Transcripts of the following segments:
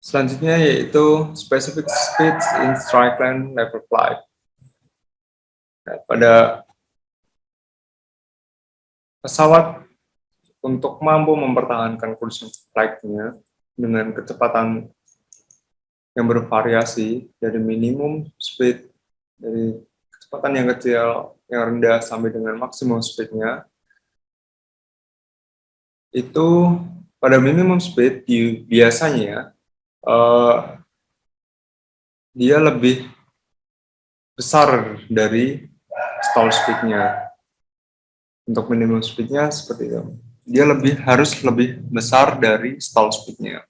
Selanjutnya yaitu specific speeds in straight line level flight. Nah, pada pesawat untuk mampu mempertahankan kursi flight-nya dengan kecepatan yang bervariasi dari minimum speed, dari kecepatan yang kecil, yang rendah, sampai dengan maksimum speed-nya, itu pada minimum speed biasanya dia lebih besar dari stall speed-nya. Untuk minimum speed-nya seperti itu. Dia harus lebih besar dari stall speed-nya.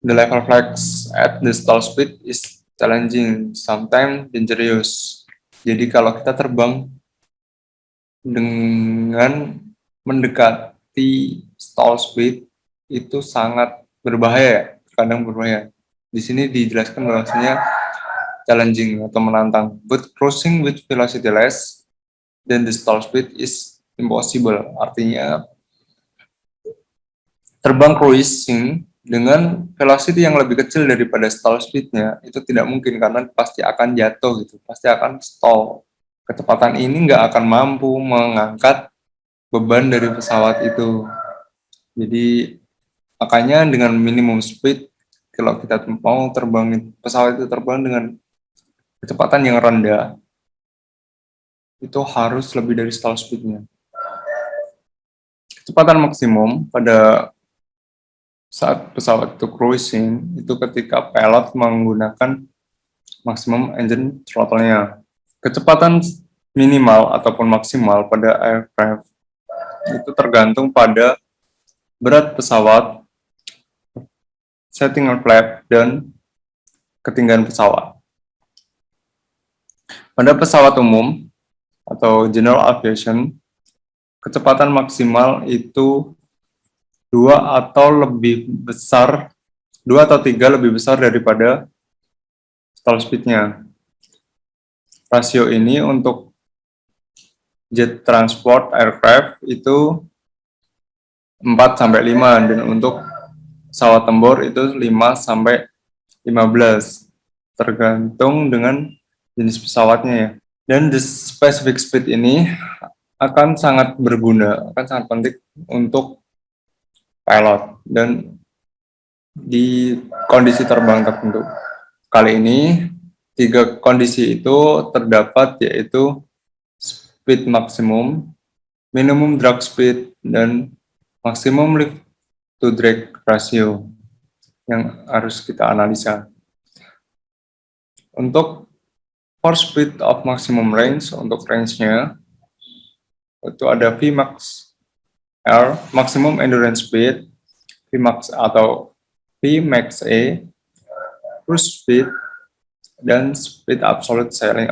The level flights at the stall speed is challenging, sometimes dangerous. Jadi kalau kita terbang dengan mendekati stall speed itu sangat berbahaya, kadang berbahaya. Di sini dijelaskan bahwasanya challenging atau menantang, but cruising with velocity less than the stall speed is impossible. Artinya terbang cruising dengan velocity yang lebih kecil daripada stall speed-nya itu tidak mungkin karena pasti akan jatuh gitu, pasti akan stall. Kecepatan ini nggak akan mampu mengangkat beban dari pesawat itu. Jadi makanya dengan minimum speed, kalau kita mau terbang pesawat itu terbang dengan kecepatan yang rendah, itu harus lebih dari stall speed-nya. Kecepatan maksimum pada saat pesawat itu cruising itu ketika pilot menggunakan maksimum engine throttle-nya. Kecepatan minimal ataupun maksimal pada aircraft itu tergantung pada berat pesawat, setting flap, dan ketinggian pesawat. Pada pesawat umum atau general aviation, kecepatan maksimal itu 2 atau 3 lebih besar daripada stall speed-nya. Rasio ini untuk jet transport aircraft itu 4-5, dan untuk pesawat tempur itu 5-15, tergantung dengan jenis pesawatnya ya. Dan the specific speed ini akan sangat berguna, akan sangat penting untuk pilot dan di kondisi terbang tertentu. Kali ini 3 kondisi itu terdapat, yaitu speed maksimum, minimum drag speed, dan maximum lift to drag ratio yang harus kita analisa. Untuk for speed of maximum range, untuk range-nya itu ada Vmax R, maximum endurance speed, Vmax atau Vmax E, cruise speed, dan speed absolute sailing.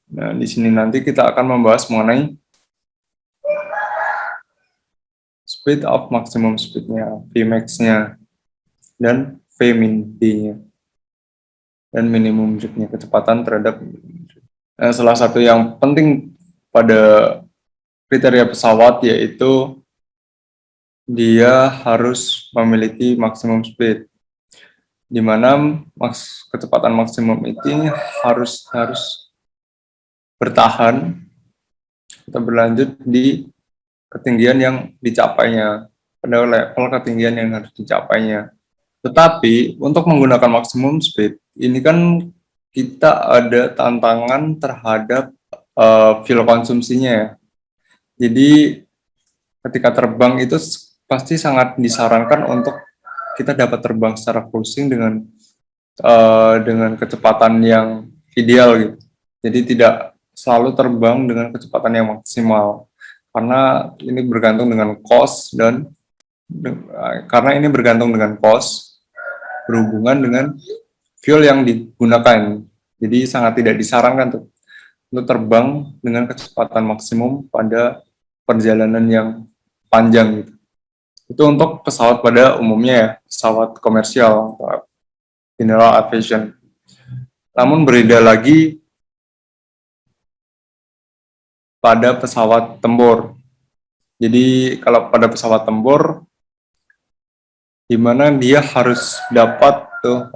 Nah, di sini nanti kita akan membahas mengenai speed of maximum speed-nya, Vmax-nya, dan Vmin-D-nya, dan minimum drag-nya, kecepatan terhadap. Nah, salah satu yang penting pada kriteria pesawat yaitu dia harus memiliki maksimum speed, di mana kecepatan maksimum itu harus bertahan atau berlanjut di ketinggian yang dicapainya, pada level ketinggian yang harus dicapainya. Tetapi untuk menggunakan maksimum speed, ini kan kita ada tantangan terhadap fuel konsumsinya ya. Jadi ketika terbang itu pasti sangat disarankan untuk kita dapat terbang secara cruising dengan kecepatan yang ideal gitu. Jadi tidak selalu terbang dengan kecepatan yang maksimal, karena ini bergantung dengan cost berhubungan dengan fuel yang digunakan. Jadi sangat tidak disarankan tuh untuk terbang dengan kecepatan maksimum pada perjalanan yang panjang gitu. Itu untuk pesawat pada umumnya ya, pesawat komersial atau general aviation. Namun berbeda lagi pada pesawat tempur. Jadi kalau pada pesawat tempur di mana dia harus dapat tuh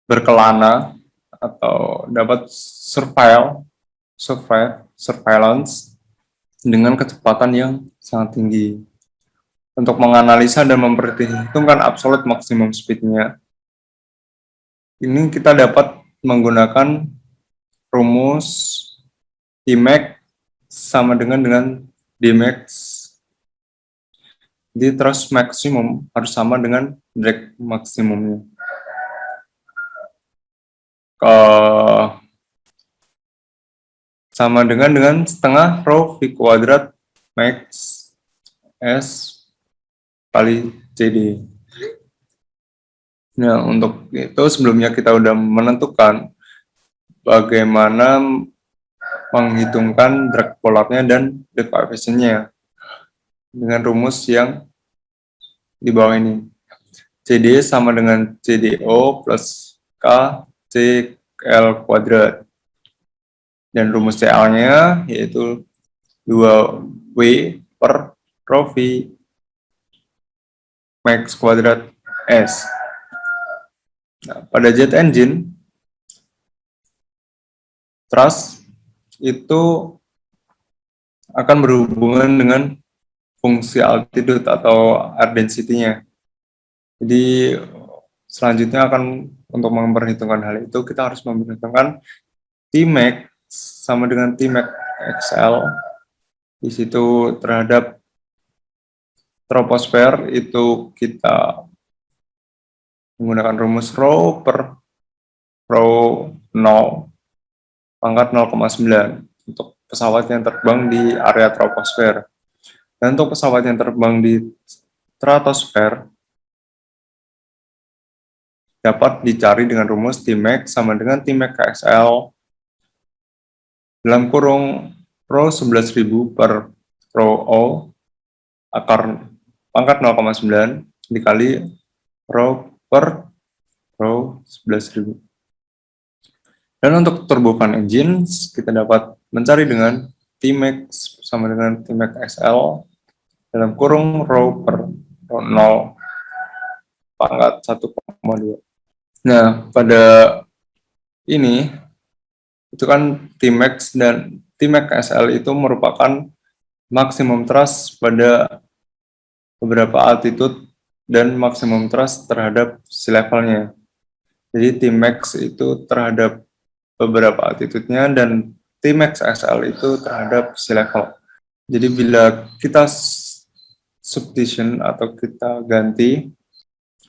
berkelana atau dapat surveillance dengan kecepatan yang sangat tinggi. Untuk menganalisa dan memperhitungkan absolute maximum speed-nya, ini kita dapat menggunakan rumus Tmax sama dengan Dmax. Jadi thrust maksimum harus sama dengan drag maksimumnya. Sama dengan setengah rho V kuadrat max S kali CD. Nah, untuk itu sebelumnya kita udah menentukan bagaimana menghitungkan drag polarnya dan drag coefficient-nya dengan rumus yang di bawah ini. CD sama dengan CDO plus K CL kuadrat. Dan rumus CL-nya yaitu 2W per rho V max kuadrat S. Nah, pada jet engine, thrust itu akan berhubungan dengan fungsi altitude atau air density-nya. Jadi selanjutnya akan untuk memperhitungkan hal itu, kita harus memperhitungkan Tmax sama dengan Tmax XL. Di situ terhadap troposfer itu kita menggunakan rumus rho per rho 0 pangkat 0,9 untuk pesawat yang terbang di area troposfer. Dan untuk pesawat yang terbang di stratosfer dapat dicari dengan rumus Tmax sama dengan Tmax XL dalam kurung rho 11.000 per rho O akar pangkat 0,9 dikali rho per rho 11.000. Dan untuk turbofan engine, kita dapat mencari dengan Tmax sama dengan Tmax XL dalam kurung rho per rho 0 pangkat 1,2. Nah, pada ini, itu kan Tmax dan Tmax XL itu merupakan maksimum thrust pada beberapa altitude dan maksimum thrust terhadap sea level-nya. Jadi Tmax itu terhadap beberapa altitude-nya dan Tmax XL itu terhadap sea level. Jadi bila kita substitution atau kita ganti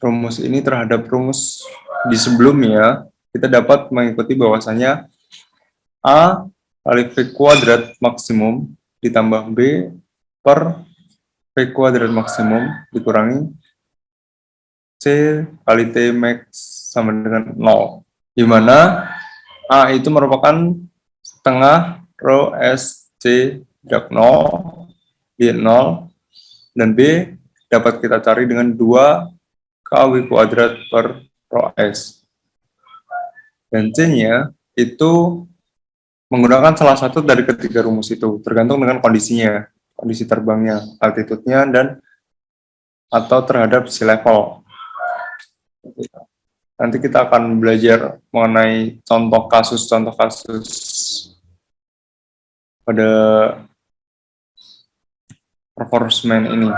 rumus ini terhadap rumus di sebelumnya, kita dapat mengikuti bahwasanya A kali V kuadrat maksimum ditambah B per V kuadrat maksimum dikurangi C kali T max sama dengan 0. Di mana A itu merupakan setengah rho S C drag 0 di 0 dan B dapat kita cari dengan 2 kW kuadrat per rho S. Dan C-nya itu menggunakan salah satu dari ketiga rumus itu, tergantung dengan kondisinya, kondisi terbangnya, altitude-nya, dan atau terhadap sea level. Nanti kita akan belajar mengenai contoh kasus pada performance ini.